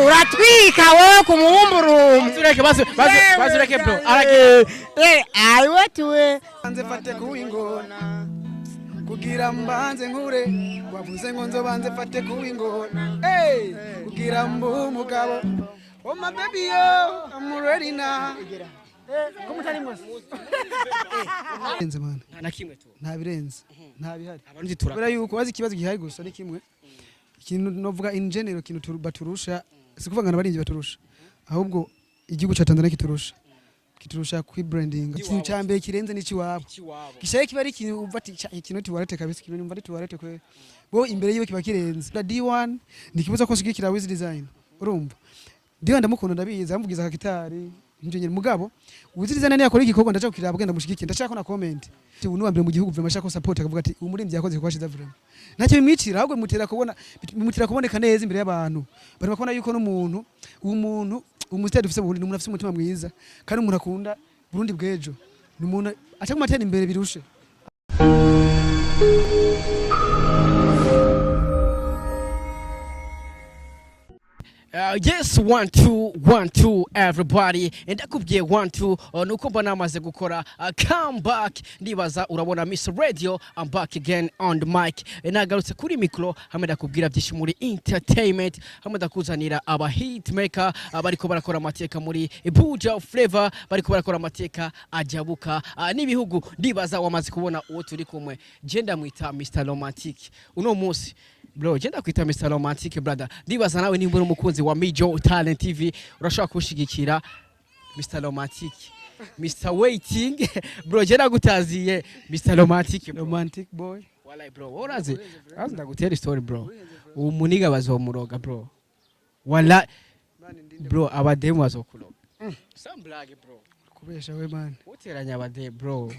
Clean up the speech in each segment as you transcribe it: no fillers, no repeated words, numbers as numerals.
uratwika wowe kumuhumburumu bazureke bro aiwe tuwe banze fate kuwingona kugira mbanze nkure wavuze ngo nzobanze fate kuwingona kugira mbu mugabo oh my baby yo I'm ready now komutari mwese man na kimwe tu nta birenze nta bihari abantu tura bera yuko wazi ikibazo gihari gusa ni kimwe ikintu novuga in general kintu baturusha sikuvuga ngo barinzi baturusha ahubwo igihugu cha Tanzania kiturusha ku branding ikintu cyambere kirenze n'iki wabo gishaye kiba ari ikintu uvati ikintu tiwarete kabisa kintu mvati tiwarete kwe bo imbere yiwe kiba kirenze da D1 ndikibuza ko shigikira with design urumva D1 ndamukunda ndabiza amvugiza ka gitari njye mugabo uzizana yakora igikorwa ndacha kukira bugenda mushigikira ndacha ko na comment ubu nuwa mbere mu gihugu vrema shako support akavuga ati umurimbyi yakoze kwashiza vrema ntacyo bimwicira ahubwo mutera kuboneka neza imbere y'abantu bari bakubona yuko n'umuntu umustade ufise Burundi n'umuntu afise umutima mwiza kandi umuntu akunda Burundi bwejo n'umuntu acha kumatera imbere birushe. Yes 1 2 everybody and akubwiye 1 2 nuko mbona amaze gukora comeback ndibaza urabona Miss Radio I'm back again on the mic nagarutse kuri micro hamwe ndakubwira byinshi muri entertainment hamwe ndakuzanira aba hit maker bariko barakora amateka muri Buja Flavor bariko barakora amateka ajabuka n'ibihugu ndibaza wamaze kubona uwo turi kumwe je ndamwita Mr Romantic uno munsi bro je ndakwita Mr Romantic brother ndibaza nawe nimba umukunzi wa Mijo Talent TV urashaka kushigikira Mr Romantic Mr Waiting bro je ndagutaziye Mr Romantic boy wallahi bro uraze ndagutera story bro umuniga bazomuroga bro wallahi bro abademu bazokuroga some blague bro kubesha we man uteranya abade bro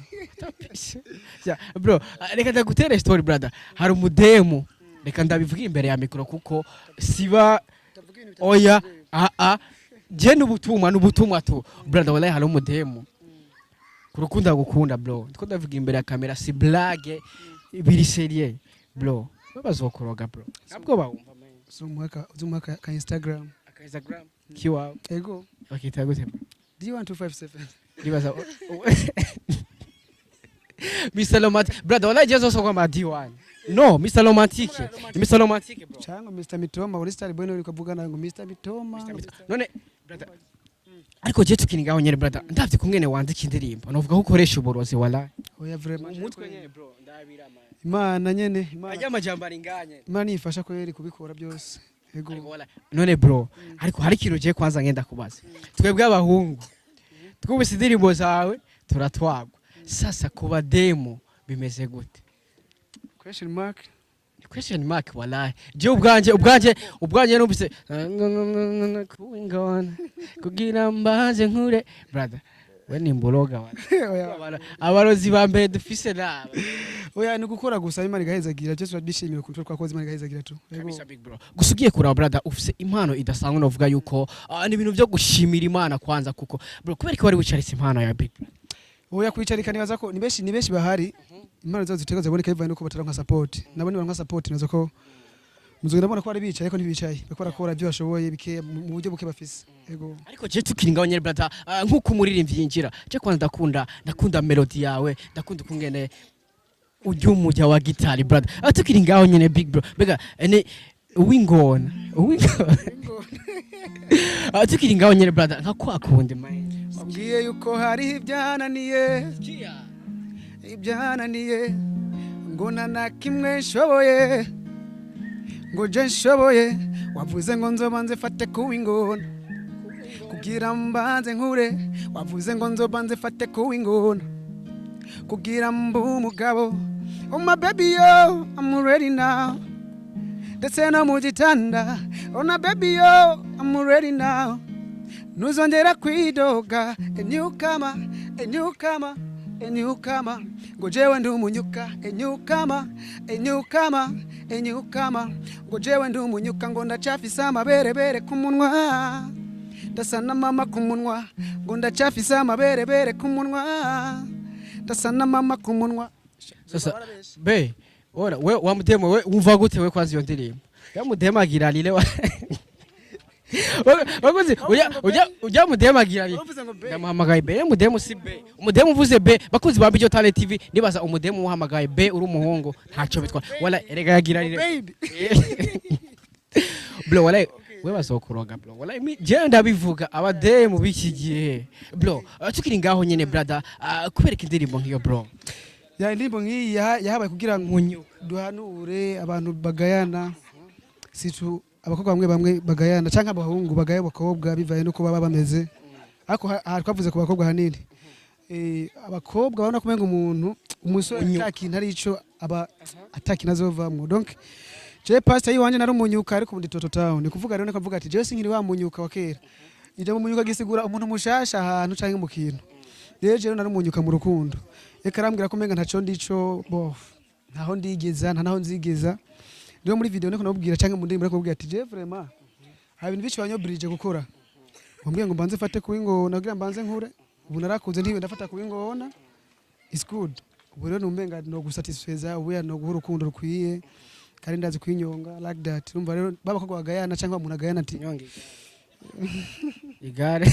yeah bro reka ndagutera story brother hari umudemu reka ndabivuga imbere ya mikro kuko siba oya je n'ubutumwa tu brother wallahi hari umudemu kurukunda gukunda bro ndiko ndavuga imbere ya kamera si blague biri serie bro babazokuroga bro nabwo bawumva zumaka ka Instagram kiwa ego bakita gute D1257 ndibaza Mr Romantic brother wallahi je zo kwa D1 no Mr Romantic bro chango Mr Mitoma uri star boy no ukavugana ngo Mr Mitoma none brother ariko je tukiningaho nyere brother ndavye kumwene wandika indirimbo novuga ko ukoresha uborozi wallahi oya vraiment umutwe nyene bro ndabira imana nyene ajya amajamba ringanye imana ifasha ko yeri kubikora byose ego none bro ariko hari ikintu je kwanza ngenda kubaza twebwe abahungu twubise indirimbo zawe turatwagwa sasa kuba demo bimeze gute question mark wallahi je ubwanje numvise kuwingona kugira mbaze nkure brother we ni mboroga wala abarozi ba mbere dufise naba oya ni gukora gusa imana igahezagira je turabishimira kuko twakoze imana igahezagira tu kabisa big bro gusugiye kura brother ufise impano idasanzwe novuga yuko ni ibintu byo gushimira imana kwanza kuko bro kubera ko wari wicaritse impano ya big oya kwicarika nibaza ko ni beshi bahari impano zo zitego zaboneka bivaye nuko bataronka support nabo ni baronka support nazo ko muzogenda bona ko ari bicaye ko ntibicaye bakora kora byo bashoboye bike mu buryo buke bafise ego ariko je tukiringaho nyere brother nkuko umuririmbyi yinjira je kwanza ndakunda melody yawe ndakunda kungene ujya umujya wa gitari brother tukiringaho nyene big bro bega ene wingona tukiringaho nyere brother nka kwakunde man mbwiye yuko hari ibyananiye ngo nana kimwe shoboye ngo je nshoboye wavuze ngo nzobanze fate kuwingona kugira mbanze nkure wavuze ngo nzobanze fate kuwingona kugira mbu umugabo oh my baby yo I'm ready now ndetse no mu gitanda oh my baby yo I'm ready now nuzongera kwidoga a newcomer ngo jewe ndi umunyuka a newcomer ngo jewe ndi umunyuka ngo ndacafisa amabere kumunwa ndasana mama kumunwa ngo ndacafisa amabere kumunwa ndasana mama kumunwa sasa be ora we wamudemo we umva gute we kwazi yo ndirimbo yamudemagira lile wa bakoze ujya mudemagira lile ndamuhamagaye be mudemu si be umudemu uvuze be bakozi ba Mbiryo Talent TV nibaza umudemu uhamagaye be uri umuhungu ntacyo bitwa wala erega yagira lile bro wala we bazokuroga bro wala je ndabivuga abademu biki gihe bro tukiri ngaho nyene brother kubereka indirimbo nkiyo bro ya indirimbo nkiyi yahabaye kugira ngo duhanure abantu bagayana situ abakobwa bamwe bagayana canka abahungu bagaye abakobwa bivaye no kuba bameze ariko twavuze ku bakobwa hanini abakobwa babona kumenga umuntu umusore atakintu ari ico aba atakintu azovamwo donc je pastor yiwanje nari umunyuka ariko ubundi toto town ni kuvuga rero nakavuga ati je sinkiri wa munyuka wa kera ije mu munyuka gisigura umuntu mushasha ahantu canke mu kintu rero nari umunyuka mu rukundo eka arambwira ko menga ntaco ndico bo ntaho ndigeza ntaho nzigeza rero muri video niko nabubwira canke mu ndirimbo nako kubwira ati je vraiment ha ibintu bici wanyobrije gukora mbwiye ngo mbanze fate kuwingona kugira mbanze nkure ubu narakuze ntiwe ndafata kuwingona is good ubu rero numenga no gusatisfeza ubu no guhura urukundo rukwiye kandi ndazi kwinyonga like that urumva rero baba ko bagayana cyangwa umuntu agayana ati nyonge igare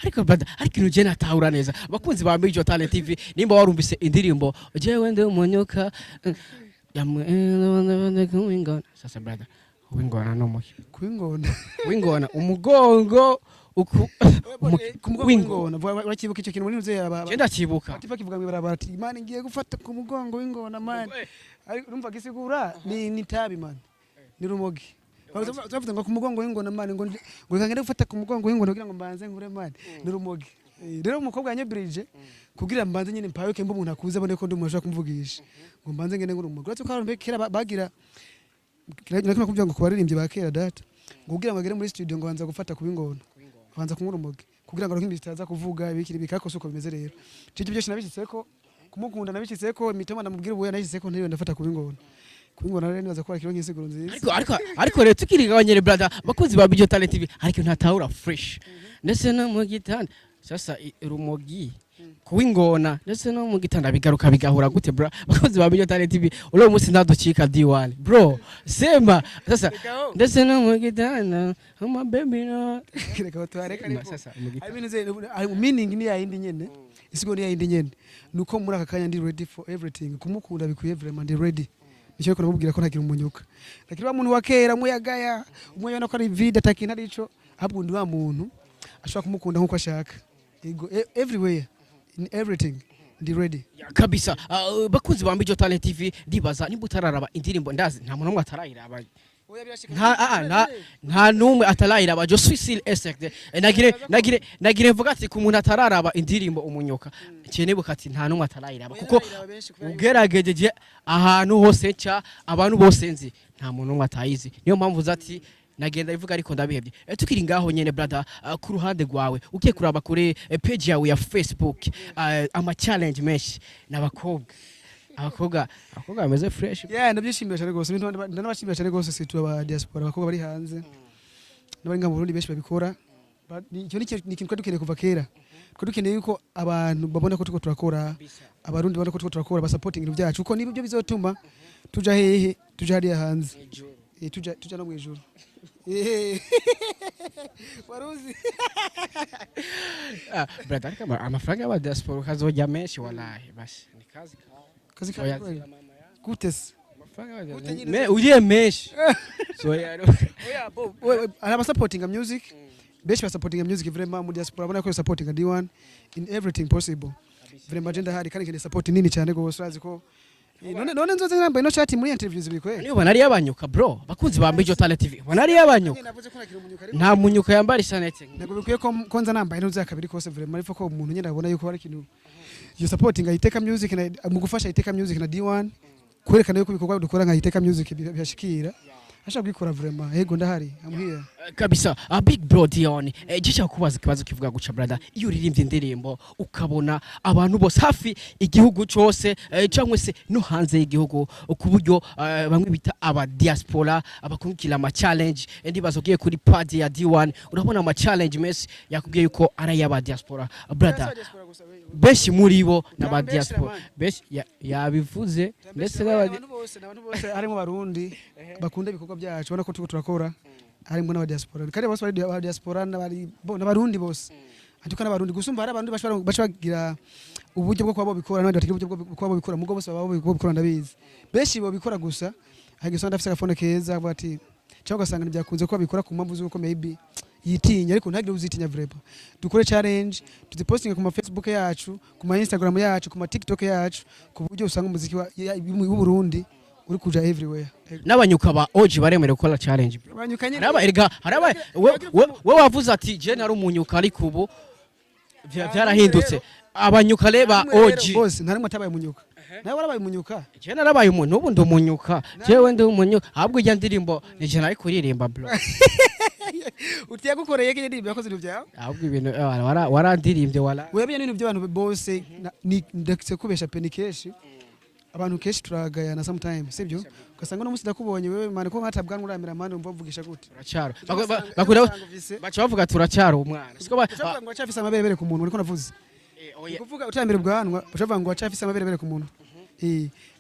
ariko bada ariko nuje natahura neza bakunzi ba Mbiryo Talent TV nimba warumvise indirimbo jewe ndi umunyuka yamwe kuwingona sasa brother kuwingona no muke kuwingona umugongo wingona urakibuka icyo kintu muri nze genda kibuka atifa kivuga ngo barabara ati man ngiye gufata ku mugongo wingona man urumva gisigura ni tabi man ni rumogi bavuze ngo ku mugongo wingona man ngo ngende gufata ku mugongo wingona kugira ngo mbanze nkure man ni rumogi rero umukobwa yanyebrije kugira mbanze nyine mpawe kemba umuntu akuze abone ko ndi umuntu ashaka kumvugisha ngo mbanze ngende ngure umugozi ko harumbe kera bagira nakima kuvuga ngo kubaririmbye ba kera data ngo kugira ngo agere muri studio ngo banza gufata ku bingona banza kunkura umuge kugira ngo rohimbi zitaza kuvuga ibikiri bikakose uko bimeze rero cyo byose nabishyitseko kumukunda nabishyitseko imitoma ndamubwira ubuye nabishyitseko ntiyo ndafata ku bingona rero nibaza ko kiro nk'isiguro nziza ariko rero tukiri gabanyere brother bakunzi ba Mbiryo Talent TV ariko ntatahura fresh ndetse no mu gitanda sasa rumogi kuwingona ndetse no mu gitanda bigaruka bigahura gute bro bakunzi ba Mbiryo Talent TV ulo musi ndadukika D1 bro sema sasa ndetse no mu gitanda my baby no reka batwareka sasa ari meaning ni yindi nyene isigo ni yindi nyene nuko muri aka kanya ndi ready for everything kumukunda bikuye vraiment ndi ready nicyo ko namubwira ko ntagira umunyuka lakini wa muntu wa kera muyagaya umuyona ko ari vida takina arico ahubwo ndi wa muntu ashaka kumukunda nkuko ashaka everywhere in everything ndi ready kabisa bakunzi ba Mbiryo Talent TV ndibaza nimba utararaba indirimbo ndazi nta muntu umwe atarayiraba nta numwe atarayiraba je suis sûr et certain nagire mvuga ati ku muntu atararaba indirimbo umunyuka cyene bukati nta numwe atarayiraba kuko ugerageje ahantu hose cha abantu bose nzi nta muntu umwe atayizi niyo mpamvu zati nagenda ivuga ariko ndabihebye tukiri ngaho nyene brother ku ruhande rwawe ukiye kuraba kuri page yawe ya Facebook ama challenge mesh abakobwa bameze fresh ndabyishimiye cyane gose ndanabashimiye cyane gose situ aba diaspora abakobwa bari hanze n'abari nga mu Burundi benshi babikora icyo ni ikintu dukeneye kuva kera ko dukeneye yuko abantu babona ko tuko turakora abarundi babona ko tuko turakora ba supporting ibintu byacu uko nibyo bizotuma tuja hehe tuja hariya hanze tuja no mu ijuru waruzi brother kama amafaranga y'aba diaspora kazojya menshi wallahi basi ni kazi gutes me ugiye menshi so araba supporting music beshi ba supporting music vraiment mu diaspora bona ko supporting D1 in everything possible vraiment agenda hari kandi kende support nini cyane gose urazi ko none nzoze ngambaye no chat muri interviews bikwe niyo banari yabanyuka bro bakunzi ba Mbiryo Talent TV banari yabanyuka nta munyuka yambara isanete nako bikwiye ko nza nambaye no zakabiri kose vraiment ariko ko umuntu nyine abona yuko hari kintu you supporting ayiteka music na mu gufasha ayiteka music na D1 kwerekana yuko bikorwa dukora nka ayiteka music bihashikira ashaka gukora vraiment yego ndahari amhiya kabisa a big bro D1 gisha kubaza kibazo kivuga guca brother iyo uririmbye indirimbo ukabona abantu bose hafi igihugu cyose cyangwa se no hanze y'igihugu ku buryo bamwe bita aba diaspora abakungikira ama challenge ndibazo giye kuri page ya D1 urabona ama challenge mess yakubwiye yuko ari aba diaspora brother benshi muri bo n'aba diaspora benshi yabivuze ndetse n'abantu bose harimo barundi bakunda ibikorwa byacu bana ko tuko turakora harimo n'aba diaspora kandi bose bari aba diaspora n'abarundi bose atuka n'abarundi gusumba hari abantu bashagira uburyo bwo kwabo bikora n'abandi batagira uburyo bwo kwabo bikora mugo bose babo bikora ndabizi benshi bo bikora gusa hagisonda afise agafone keza avuga ati cyangwa gasanga ntibyakunze ko bikora ku mpamvu z'uko maybe yitinya ariko ntagire uzitinya vreba dukore challenge tuzipostinge ku ma Facebook yacu ku ma Instagram yacu ku ma TikTok yacu ku buryo usanga umuziki w'u Burundi uri kuja everywhere n'abanyuka ba OG baremere gukora challenge naba erga haraba we wavuze ati je nari umunyuka ariko ubu byarahindutse abanyuka leba OG bose ntarimo atabaye umunyuka nawe warabaye umunyuka je narabaye umuntu ubu ndumunyuka jewe ndi umunyuka ahubwo ijya ndirimbo nije nari kuririmba bro utiye gukoreye kije ndirimbo yakoze ibintu byawe ahubwo ibintu warandirimbye wala webye n'ibintu by'abantu bose ndetse kubesha penikeshi abantu keshi turagayana sometimes sibyo ugasanga no musi ndakubonye wewe mane ko nkatabwa nguramira mane umva uvugisha gute turacaro bakura bacha bavuga turacaro umwana siko bavuga ngo acafise amabere ku muntu uriko navuze kuvuga utambira ubwanwa bavuga ngo acafise amabere ku muntu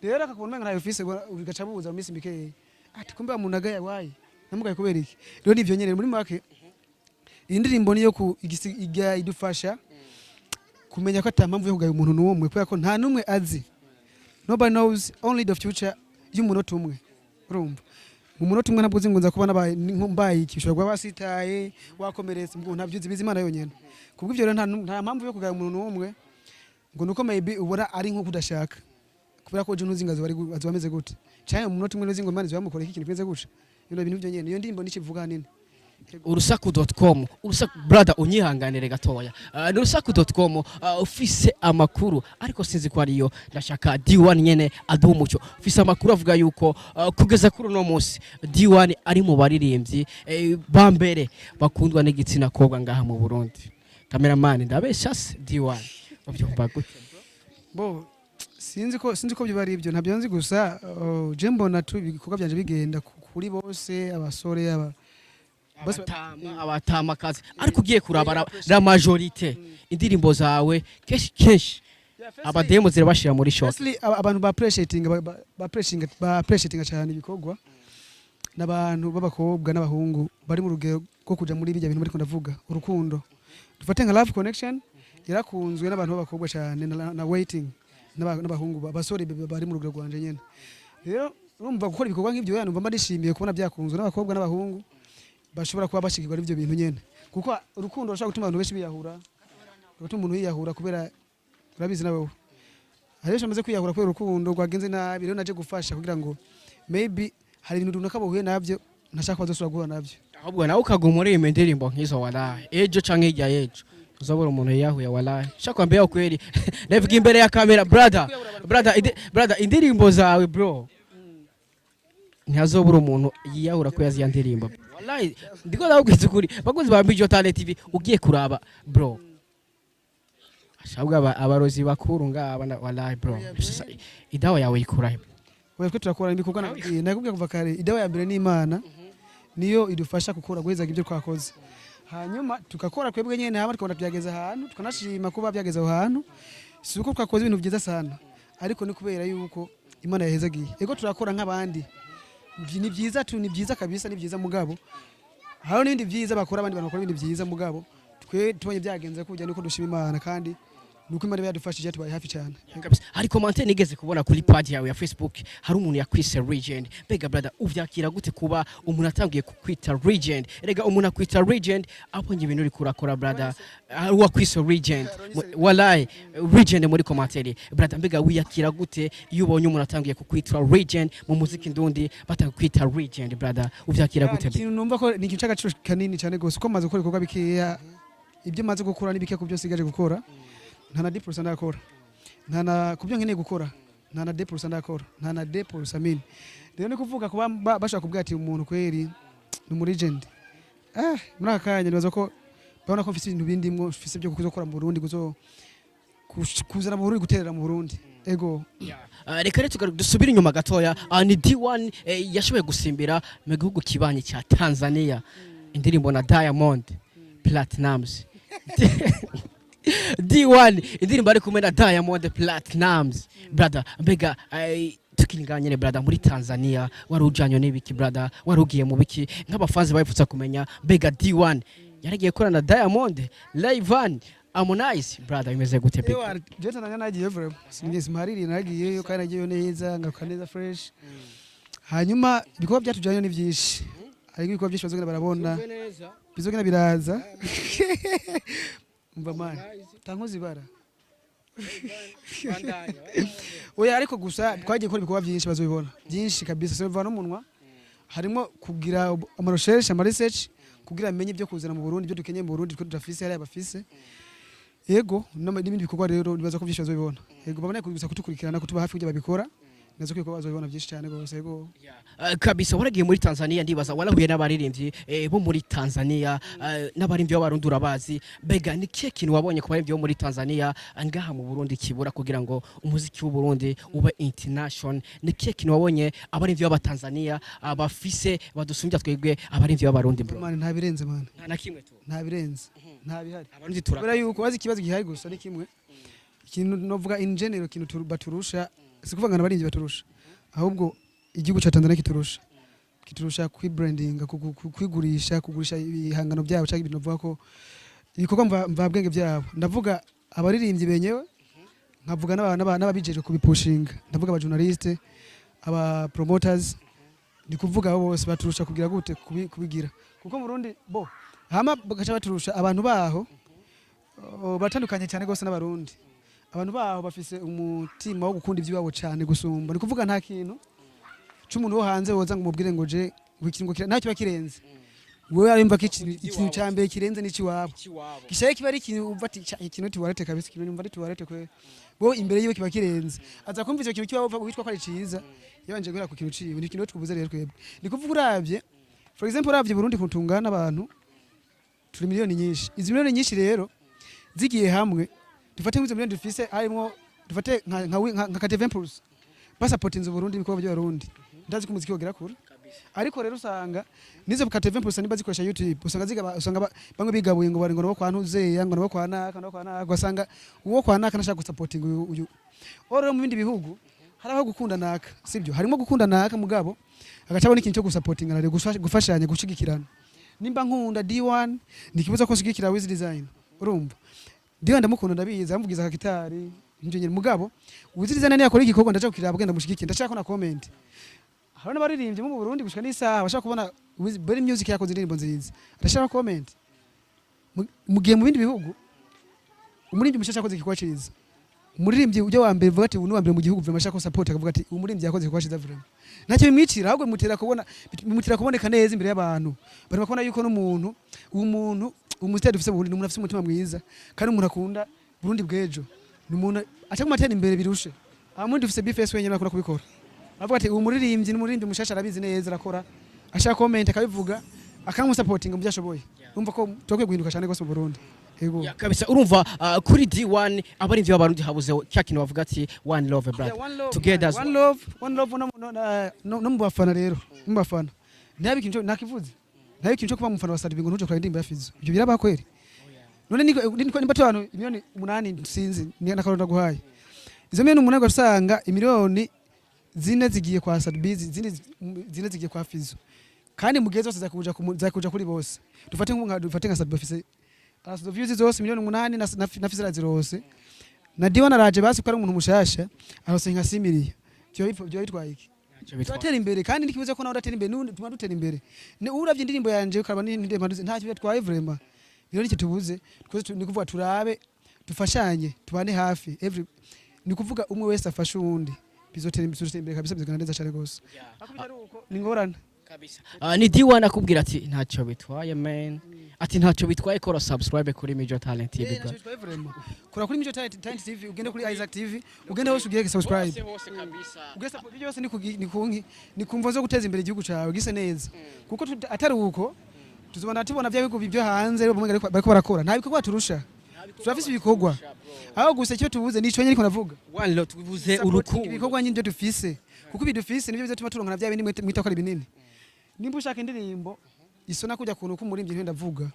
rero akakubona nka office ugacabuza mu misi mikeye ati kumbe umuntu agaya wayi namugaye kubera iki rero nivyo nyene muri make indirimbo niyo ku igya idufasha kumenya ko atampamvu yo kugaya umuntu n'umwe kubera ko nta numwe azi. Nobody knows, only the future y'umunota umwe. Urumva mu munota umwe ntabwo uzingunza kuba nabaye mbaye ikishobwa basitaye wakomeretse ngo ntabyuzi bizimana yonyene kubwo ivyo nta mpamvu yo kugaya umuntu n'umwe ngo nuko maybe ubora ari nko kudashaka kubera ko je ntuzingazo bari azameze gute cyane mu munota umwe n'uzingo mani zamukora iki kintu kimeze gute ibintu byo nyene iyo ndimbo nikivuga nini urusaku.com urusaku brother unyihanganire gatoya urusaku.com ufise amakuru ariko sinzi ko ariyo ndashaka D1 nyene aduha umucyo ufise amakuru avuga yuko kugeza kuri no munsi D1 ari mu baririmbyi bambere bakundwa n'igitsina kobwa ngaha mu Burundi cameraman ndabesha D1 ubyumva gute bo sinzi ko byo bari ibyo ntabyo nzi gusa je mbona tu ibikorwa byanje bigenda kuri bose abasore abatamakazi ariko ugiye kuraba la majorité indirimbo zawe keshi abademo zirabashira muri short abantu ba appreciating cyane ibikorwa n'abantu b'abakobwa n'abahungu bari mu rugero rwo kuja muri bijya bintu bari kundavuga urukundo dufate nka love connection yarakunzwe n'abantu b'abakobwa cyane na waiting n'abahungu basore bari mu rugero rwanje nyene rero urumva gukora ibikorwa nk'ibyo yanumva ndishimiye kubona byakunzwe n'abakobwa n'abahungu bashobora kuba bashikirwa n'ivyo bintu nyene kuko urukundo rushaka gutuma abantu benshi biyahura gutuma umuntu yiyahura kubera urabizi nawe hari amaze kwiyahura kubera urukundo rwagenze nabi rero naje gufasha kugira ngo maybe hari ibintu runaka bohuye navyo ntashaka bazosura guhura navyo ahubwo nawe ukagumura iyi ndirimbo nk'izo walahi ejo canke irya ejo uzabura umuntu yiyahuye walahi shaka mbere kweri ndavuga imbere ya kamera brother indirimbo zawe bro ntazobura umuntu yiyahura ko yazi ya ndirimbo wallahi ndiko ndabwiza ukuri baguzi ba Bijo Talent TV ugiye kuraba bro ashabwa abarozi bakuru ngaba wallahi bro idawa yawe ikurahe wewe ko turakora ibikorwa nakubwiye kuva kare idawa ya mbere ni Imana niyo idufasha gukora guhezaga ibyo twakoze hanyuma tukakora kwebwe nyene hama tukabona byageza ahantu tukanashima kuba byageza ahantu si uko twakoze ibintu byiza sana ariko ni kubera yuko Imana yahezagiye ego turakora nk'abandi ni byiza ni byiza kabisa ni byiza mugabo haro n'ibindi byiza bakora abandi bantu bakora ibindi byiza mugabo twe tubonye byagenze kujya niko dushima Imana kandi nuko Imana yadufashije tubaye hafi cyane hari commentaire nigeze kubona kuri page yawe ya Facebook hari umuntu yakwise legend bega brother uvyakira gute kuba umuntu atangiye kukwita legend erega umuntu akwita legend aponye ibintu uri kurakora brother wakwise legend wallahi legend muri commentaire brother mbega wiyakira gute iyo ubonye umuntu atangiye kukwita legend mu muziki ndundi batakwita legend brother uvyakira gute ikintu numva ko ni igice agaciro kanini cyane gose ko maze gukora ibikorwa bikeya ibyo maze gukora nibike ku byo sigaje gukora nta na 10% ndakora nta na kubyo nkeneye gukora nta na 10% ndakora nta na 10% mini rero ni kuvuga kuba bashaka kubwira ati umuntu kweri ni muri legend muri akanya nibaza ko babona ko mfise ibintu bindimwo mfise byo kuzokora mu Burundi kuzana mu Burundi guterera mu Burundi ego reka rero dusubira inyuma gatoya ni D1 yashoboye gusimbira mu gihugu kibanye cya Tanzania indirimbo na Diamond Platinumz D1 indirimbo ari kumwe na Diamond Platnumz brother mbega tukinganye ne brother muri Tanzania warujanye n'ibiki brother warugiye mu biki nk'abafanzi bayipfutsa kumenya mbega D1 yaragiye korana na Diamond live Harmonize brother imeze gute pe je Tanzania nagiye vraiment sinigeze mariri nagiye kandi nagiye neza ngaruka neza fresh hanyuma ibikorwa byatujanye ni byinshi ariko ibikorwa byinshi bazogenda barabona bizogenda biraza umva man tankozi bara oya ariko gusa twagiye gukora ibikorwa byinshi bazobibona byinshi kabisa siva no munwa harimo kugira ama research ama research kugira amenye ibyo kuzana mu Burundi byo dukenye mu Burundi twe tutafise hari abafise yego n'ibindi bikorwa rero nibaza ko byinshi bazobibona yego babone kubisa kutukurikirana kutuba hafi kujya babikora nazo ko bazobibona byinshi cyane gose yego kabisa waragiye muri Tanzania ndibaza warahuye n'abaririmbyi bo muri Tanzania n'abaririmbyi b'abarundi urabazi bega ni kiye kintu wabonye ku baririmbyi bo muri Tanzania ngaha mu Burundi kibura kugira ngo umuziki w'u Burundi ube international ni kiye kintu wabonye abaririmbyi b'aba Tanzania abafise badusumbya twebwe abaririmbyi b'abarundi bro man nta birenze man nta kimwe tu nta birenze nta bihari abarundi turakora yuko wazi ikibazo gihari gusa ni kimwe ikintu novuga in general kintu baturusha sikuvuga ngo abarinzi baturusha ahubwo igihugu cha Tanzania kiturusha kwibrandinga kugurisha ibihangano byabo cyangwa ibintu bavuga ko ibikorwa mvabwenge byabo ndavuga abaririmbyi benyewe nkavuga n'ababijeje kubipushinga ndavuga aba journaliste aba promoters ndi kuvuga abo bose baturusha kugira gute kubigira kuko mu Burundi bo hama bagaca baturusha abantu baho batandukanye cyane gose n'abarundi abantu baho bafise umutima wo gukunda iby'iwabo cyane gusumba ni kuvuga nta kintu cy'umuntu wo hanze woza ngo mubwire ngo je wikiringo ntacyo bakirenze wewe arimva ikintu cyambere kirenze n'iki wabo gishaye kiba ari ikintu uvati ikintu tiwarete kabisa ikintu nyumva tiwarete kwe bo imbere yiwe kiba kirenze aza kumva icyo kintu kiba witwa ko ari ciza yabanje guhera ku kintu ciwe ni kintu twubuze rero twebwe ni kuvuga uravye for example uravye Burundi kutungana abantu turi miliyoni nyinshi izi miliyoni nyinshi rero zigiye hamwe dufate nk'izo miliyoni dufise harimo dufate nka 20% basapotinze Burundi ibikorwa by'abarundi ndazi ko umuziki wogera kure ariko rero usanga nizo 20% niba zikoresha YouTube usanga bamwe bigabuye ngo bari ngo kwa ntuzeya ngo kwa naka ugasanga uwo kwa naka nashaka gusapoting uyu oro mu bindi bihugu haraho gukunda naka sibyo harimo gukunda naka mugabo agacabona ikintu cyo gusapoting na gufashanya gushigikirana nimba nkunda D1 nikibuza ko nshigikira Wiz Design urumva D1 ndamukunda ndabiza amvugiza ka gitari njye mugabo Wiz Design ni yakora igikorwa ndaje kukiraba bugenda mushigikira ndashaka na comment harona baririmbye mu Burundi gushika n'isaha bashaka kubona Berry Music yakoze indirimbo nziza ndashaka comment mugiye mu bindi bihugu umuririmbyi mushaka yakoze igikorwa cyiza umuririmbyi ujya wa mbere vuga ati ubu mbere mu gihugu vema shaka support akavuga ati umuririmbyi yakoze igikorwa cyiza vema ntacyo bimwicira ahubwo bimutera kuboneka neza imbere y'abantu bari bakubona yuko n'umuntu umusitari dufise mu Burundi umuntu afise umutima mwiza kandi umuntu akunda Burundi bwejo ni umuntu acha kumatera imbere birushe amundi dufise BFS wenyine nakora kubikora avuga ati umuririmbyi n'umuririmbyi mushasha arabizi neza arakora ashaka comment akabivuga akamusupporting mu byashoboye urumva ko twakwiye guhinduka cyane gose mu Burundi yego kabisa urumva kuri D1 abarinzi b'abarundi habuze cya kintu bavuga ati one love brother together one love no mbafana rero mbafana ntabi kintu nakivuze ntabi kintu cyo kuba mufana wa Sadibingo ntuje kwa indirimbo ya Fizo ibyo biraba kweri none niko nimba abantu miliyoni 8 sinzi nakaronda guhaye izo miliyoni 8 gasanga imiliyoni zine zigiye kwa Sadbiz zine zigiye kwa Fizo kandi mugezo zakuja kuri bose dufate nka Sadbiz afise aso views zose miliyoni 8 na Fizo zirose na D1 araje basi ko ari umuntu mushasha arose nka simiriye byo yitwaye iki twatera imbere kandi nikibuze ko nawe udatera imbere tuma dutera imbere ni uravye indirimbo yanje ukaba n'indemba ntacyo twaye vraiment biro nicyo tubuze ni kuvuga turabe dufashanye tubane hafi ni kuvuga umwe wese afashe uwundi bizotera imbere kabisa bizagana neza cyane gose ni ngorana kabisa ni D1 akubwira ati ntacyo bitwaye man ati ntacyo bitwaye kora subscribe kuri Major Talent TV kora kuri Major Talent TV ugende kuri Isaac TV ugende hose ugire subscribe hose kabisa ugese video yose ni kumva zo guteza imbere igihugu cyawe gise neza kuko atari uko tuzobana tubona bya bigo bibyo hanze bariko barakora nta bikorwa turusha turafise ibikorwa aho gusa icyo tubuze nico nyine navuga one lot tubuze urukundo ibikorwa nyine dufise kuko bidufise nibyo bizatuma turonkana bya bindi mwita ko ari binini nimba ushaka indirimbo isona kujya kuntu kumurimbye ndavuga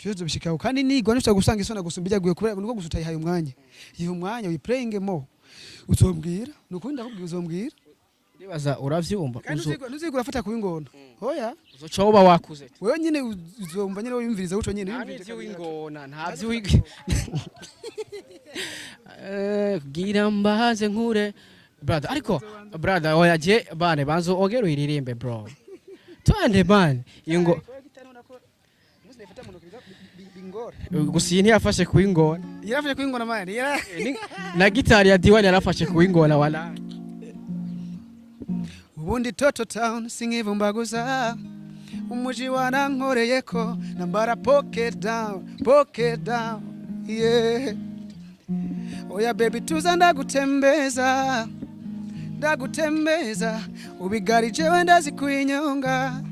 Tuzo bishikaho kandi nigwa nishaka gusanga isona gusumbijya guye kubera nuko gusutaye hayo mwanya. Iyo mwanya we praying mo. Uzombwira nukundi ndakubwira uzombwira. Ndibaza uravyumva Nuzigura afata kuwingona. Hoya uzoca uba wakuze. Wewe nyine uzomba nyine wimviriza uco nyine. Ntabyo wingona ntabyo gira mbaze nkure brother ariko brother oya je bane banzo ogero iririmbe bro. Twande man ingo gusi ntiyafashe kuwingona. Yarafashe kuwingona man. Na gitari ya Diwani yarafashe kuwingona wala. Ubundi Toto Town singivumbaguza umuji wanankoreyeko nambara pocket down yeah. Oya baby tuza ndagutembeza ubigarije wenda zikuinyonga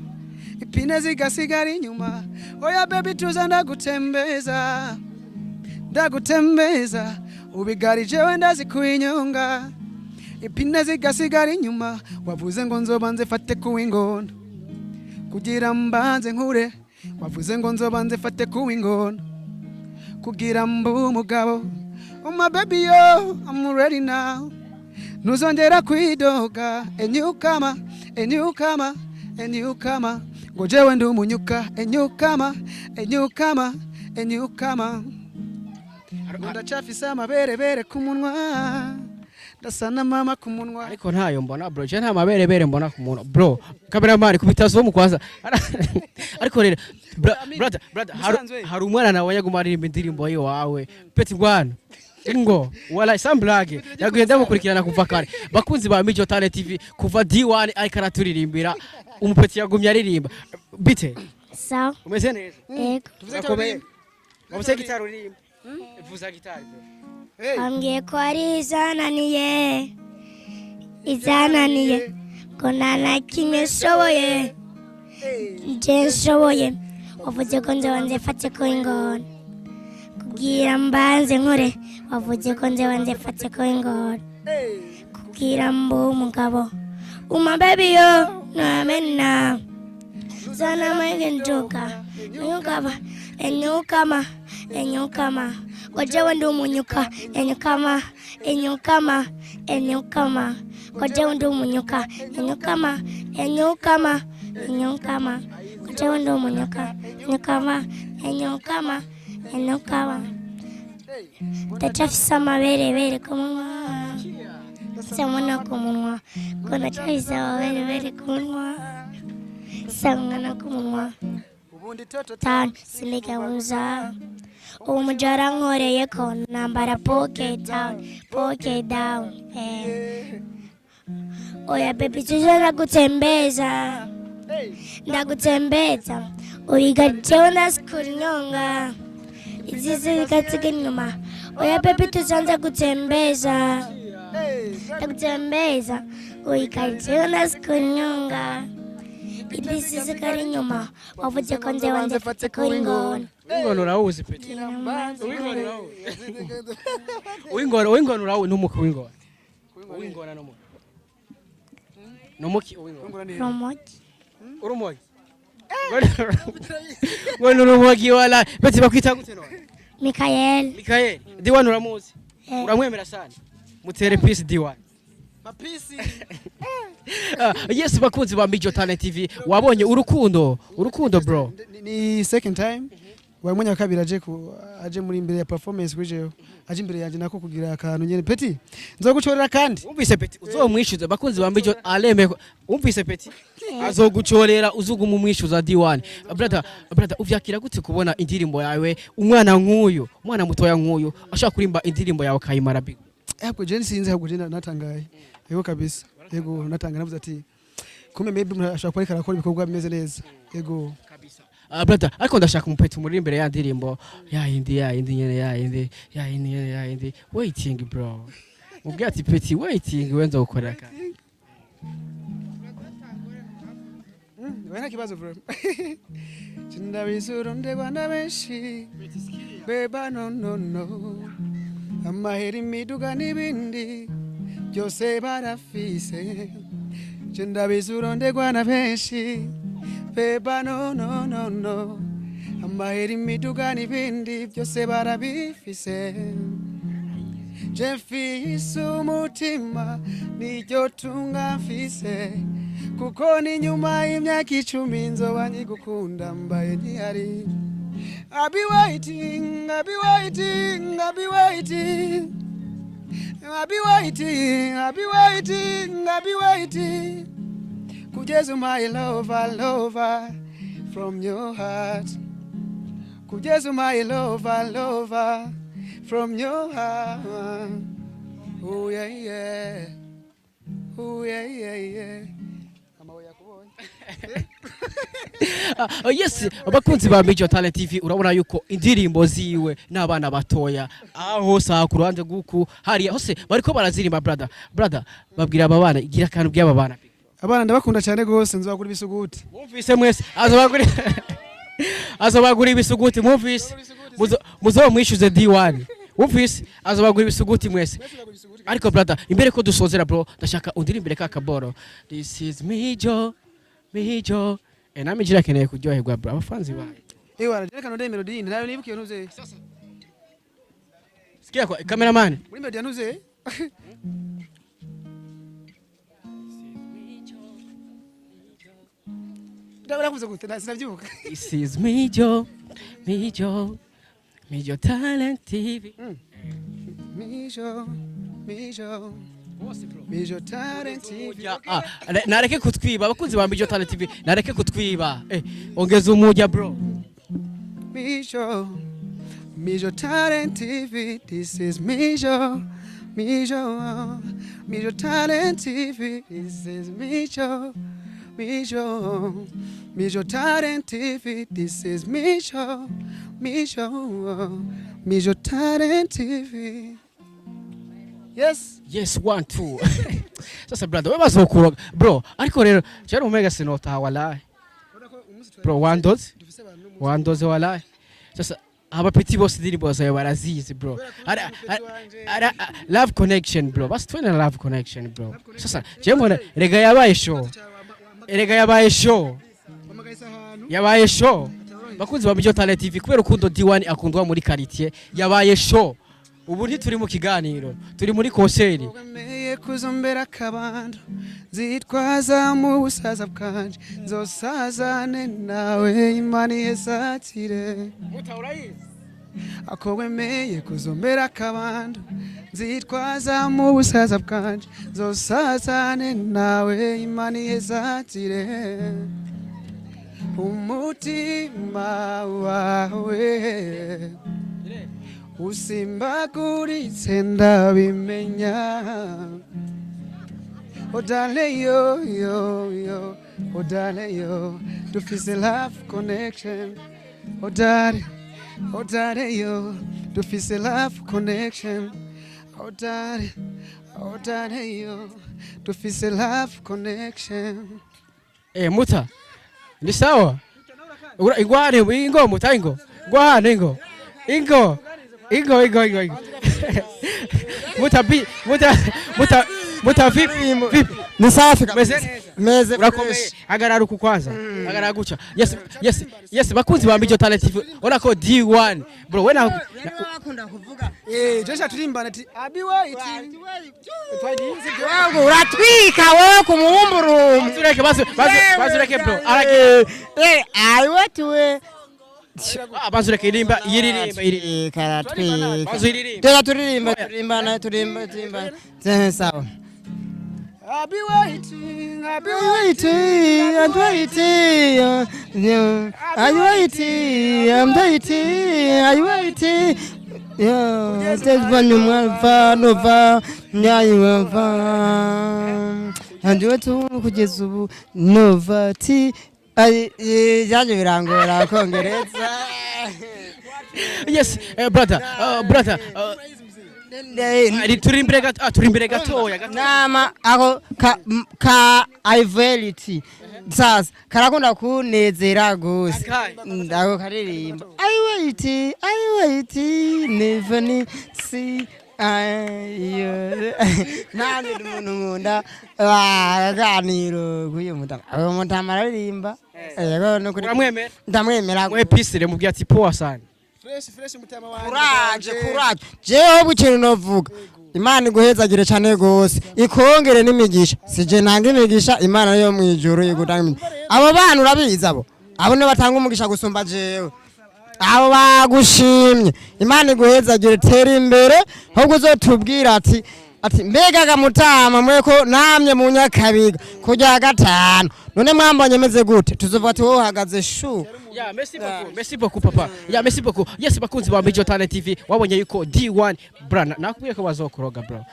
ipine zigasigara inyuma. Oya baby tuza ndagutembeza ubigarije wenda zikuinyonga ipine zigasigara inyuma. Wavuze ngo nzobanze fate kuwingona kugira mbanze nkure. Wavuze ngo nzobanze fate kuwingona kugira mbu umugabo. Oh my baby yo, I'm ready now. Nuzongera kwidoga a newcomer. Ngojewe ndi umunyuka a newcomer. Ndacafisa amabere kumunwa. Ndasana mama kumunwa. Ariko ntayo mbona bro. Je nta mabere mbona kumunwa bro. Cameraman kubitazo mu kwanza. Ariko rero brother hari umwana nawe yagumaririmba indirimbo yo wawe. Peti bwana. Ingo wala samblage yagenda mukurikirana kuva kare. Bakunzi ba Mijo Talent TV kuva D1 ariko araturirimbira umupeti yagumye aririmba. Bite? Sawa. Umeze neza? Yego. Tuvuze Wabuse gitari uririmba? Vuza gitari bro. Ambwiye ko ari izananiye ko nta kimwe nshoboye nje nshoboye. Wavuze ko nzobanze fate kuwingona kugira mbanze nkure. Wavuze ko nzobanze fate kuwingona kugira mbu umugabo. Uma baby yo namena zana mwenge njoka enyukama ngojewe ndi umunyuka enyukama ngojewe ndi umunyuka enyukama ngojewe ndi umunyuka enyukama ndacafise amabere kumunwa. Samana kumunwa ko ndacafise amabere kumunwa. Samana kumunwa tan sinigabuza umujara nkoreyeko nambara pocket down Oya baby tuza ndagutembeza uyigajewe ndasikunyonga izizi bikatiga inyuma. Oya baby tuza ndagutembeza uyigajewe ndasikunyonga izizi zikari inyuma. Wavuze ko nzobanze fate kuwingona. Uwingona urawuzi peti. Uwingona urawu numuki uwingona. Uwingona numuki. Numuki uwingona. Romoki. Urumogi. Ngono urumogi wala. Peti bakwita gute none? Mikael. D1 uramuzi? Uramwemera sana. Mutere peace D1. Mapisi. Yes bakunzi ba Mijo Talent TV wabonye urukundo bro. Ni second time. Wamwanya kabira aje muri imbere ya performance kwijeho. Aje imbere yanje nako kugira akantu nyene Peti. Nzogucorera kandi. Umvise Peti uzomwishuza bakunzi ba Mijo aleme. Umvise Peti azogucorera uzugumu mwishuza D1. Brother uvyakira gute kubona indirimbo yawe umwana nk'uyu umwana mutoya nk'uyu ashaka kurimba indirimbo yawe kayimara bigo. Ahubwo je sinzi ahubwo je natangaye. Yego kabisa. Yego natanga navuze ati kume maybe ashaka kwereka akora ibikorwa bimeze neza. Yego kabisa. Brother ariko ndashaka umupeti muri imbere ya ndirimbo ya indi waiting bro. Mubwiye ati peti waiting wenza gukorera ka. Wena kibazo bro. Chindabizuro ndegwana benshi. Beba no. Amaheri miduga nibindi byose barafise. Chindabizuro ndegwana benshi. Beba no. amahera imiduga n'ibindi byose barabifise je mfise umutima niryo tunga mfise kuko ni nyuma y'imyaka 10 nzoba nkigukunda mbaye ntihari I'll be waiting, I'll be waiting, I'll be waiting. I'll be waiting, I'll be waiting, I'll be waiting. Kugeza my lover, lover from your heart. Kugeza my lover, lover from your heart. Oh yeah, yeah. Oh yeah, yeah, yeah. Yes, abakunzi ba Major Talent TV urabona yuko indirimbo ziwe n'abana batoya aho sa ku ruhande guku hari hose bariko barazirimba brother babwira aba bana igira kantu by'aba bana abana ndabakunda cyane gose nzobagura ibisuguti mumvise mwese azobagura ibisuguti mumvise muzo mwishuze D1 mumvise azobagura ibisuguti mwese ariko brother imbere ko dusozera bro ndashaka undirimbire ka kaboro this is Major nami jira keneye kuryoherwa bro abafanzi ba ewa reka nonde melody nayo nibukiye ntuze sikia kwa cameraman muri melody ntuze ndabara kuze gute sinavyuka this is Major Talent TV Major Talent TV nareke kutwiba abakunzi ba Major Talent TV nareke kutwiba ongeza umujya bro Major Talent TV this is Major Talent TV this is Major Talent TV this is Major Talent TV Yes 1 2 sasa brother wewe bazokura bro ariko rero cyari umega sinota wallahi bro wandoze wallahi sasa aba petit boss indirimbo zawe barazizi bro ara love connection bro bas twene love connection bro sasa cyemona rega yabaye show bakunzi ba Major Talent TV kubera ukundo D1 akundwa muri quartier yabaye show ubu ntituri mu kiganiro turi muri concert kuzombera kabando zitwaza mu busaza bwanje nzosazane nawe imani yesatire akobwemeye kuzombera kabando zitwaza mu busaza bwanje nzosazane nawe imani yesatire umutima wawe usimbaguritse ndabimenya odale yo dufise love connection odale yo dufise love connection odale yo dufise love connection muta ni sawa ingwane ingo mutaingo ngwane ingo muta vipi ni safi meze urakomeye agarara uku kwanza agarara guca yes bakunzi ba Major Talent TV urako D1 bro we nakunda kuvuga jesha turimbana ati abi waiting wangu uratwika wewe kumumburu bazureke bro aiwe tuwe bazureke yaririmba karatwika turirimba sawa I'll be waiting, yeah, there's one Nova, and you to kugeza ubu Nova T yaje birangora kongereza yes brother turimbere gatoya nama ako ka ivality sasa karakunda kunezera gose ndako karirimba I wait never see ayo nani umuntu nkunda aganiro kuyo mutama abo mutama aririmba yego no kuri uramwemera ndamwemera mwe pisire mubwiye ati poa sana fresh mutama wanjye kuraje jewe bukintu novuga Imana iguhezagire cyane gose ikongere n'imigisha sije nanga imigisha Imana yo mwijuru igutanga abo bana urabizi abo ne batanga umugisha gusumba jewe abo bagushimye Imana iguhezagire tera imbere ahubwo uzotubwira ati mbega gamutama mweko namye mu nyakabiga kujya gatanu none mwambonye meze gute tuzovuga ati wowe uhagaze shu ya merci beaucoup papa ya merci beaucoup yes bakunzi ba Major Talent TV wabonye yuko D1 brana nakubwiye ko bazokoroga bro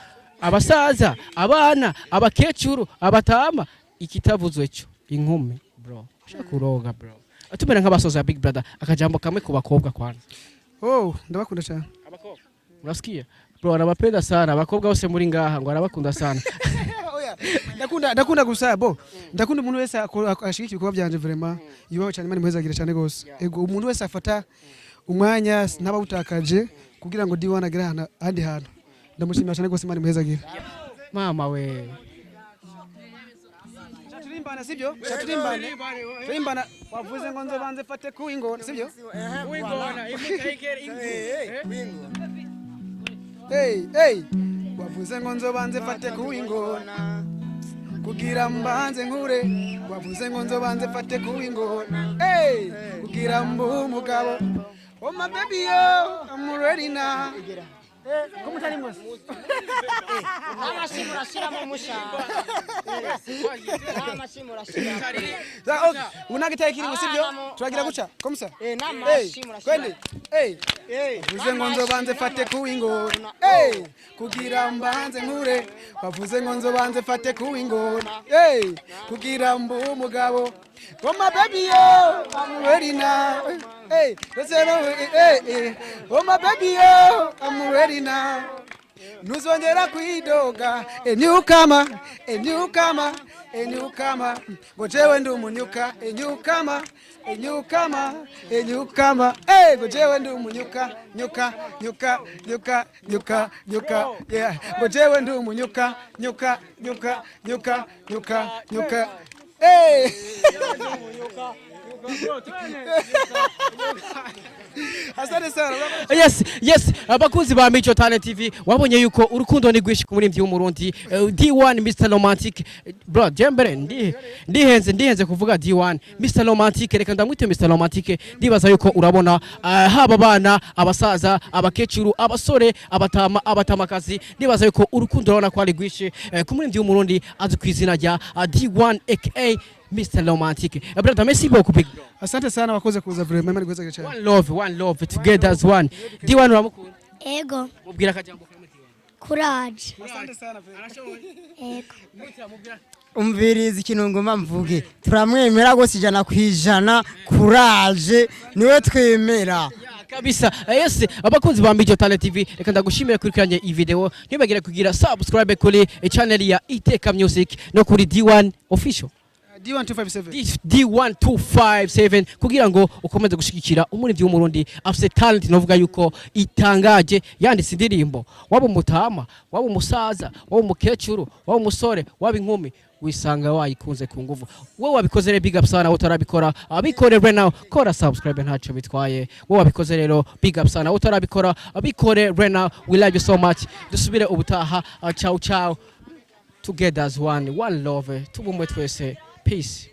abasaza abana abakecuru abatama ikitavuzwe cyo inkumi bro shakuroga bro atumera nk'abasoza big brother akajambo kamwe ku bakobwa kwanza ndabakunda cyane abakobwa urasikiye bro arabapenda sana abakobwa bose muri ngaha ngo arabakunda sana ndakunda gusa bo ndakunda umuntu wese ashigikira ibikorwa byanje vraiment yubaho cyane Imana imuhezagire cyane gose ego umuntu wese afata umwanya ntabawutakaje kugira ngo D1 agere ahandi hantu ndamushimira cyane gose Imana imuhezagire mama we Turimbana sibyo turimbana wavuze ngo nzobanze fate ku ingona sibyo wingona imukayikere hey wavuze ngo nzobanze fate ku ingona kugira mbanze nkure wavuze ngo nzobanze fate ku ingona kugira mbu umugabo oh my baby yo I'm ready now Como tá limos? Namashimura shira mu mushamba. Namashimura shira. Unagitaye kiri musibyo? Turagira guca. Komsa. Namashimura shira. Wavuze ngo nzobanze fate ku ingona. Kugira mbanze nkure. Wavuze ngo nzobanze fate ku ingona. Kugira mbu umugabo. Oh my baby yo, I'm ready now. Let's say oh my baby yo, I'm ready now. Nuzongera kuidoga, a newcomer. Gojewe ndu umunyuka, a newcomer. Gojewe ndu umunyuka, nyuka. Yeah, gojewe ndu umunyuka, nyuka. Yes abakunzi ba Major Talent TV wabonye yuko urukundo ni gwishi muri mvyi w'umurundi D1 Mr Romantic bro mbere ndihenze kuvuga D1 Mr Romantic reka ndamwite Mr Romantic ndibaza yuko urabona haba abana abasaza abakecuru abasore abatamakazi ndibaza yuko urukundo urabona ko ari gwishi muri mvyi w'umurundi azi kwizina rya D1 aka Mr Romantic. Brother, merci beaucoup big bro. Asante sana wakoze kuza vraiment Imana igweza cyane. One love together as one. D1 uramukunda? Ego. Mubwira akajambo kamwe D1. Courage. Asante sana. Ego. Umviriza ikintu ngoma mvuge turamwemera gose 100% courage niwe twemera kabisa. Yes abakunzi ba Major Talent TV reka ndagushimira kurikiranye iyi video ntibagire kugira subscribe kuri channel ya Iteka Music no kuri D1 official D1257 kugira ngo ukomeze gushigikira umurivyi w'umurundi afite talent novuga yuko itangaje yanditse indirimbo waba umutama waba umusaza waba umukecuru waba umusore waba inkumi wisanga wayikunze ku nguvu wowe wabikoze rero big up sana utarabikora abikore right now kora subscribe ntaco bitwaye wowe wabikoze rero big up sana utarabikora abikore right now we love you so much dusubire ubutaha ciao together as one love tubumwe twese peace.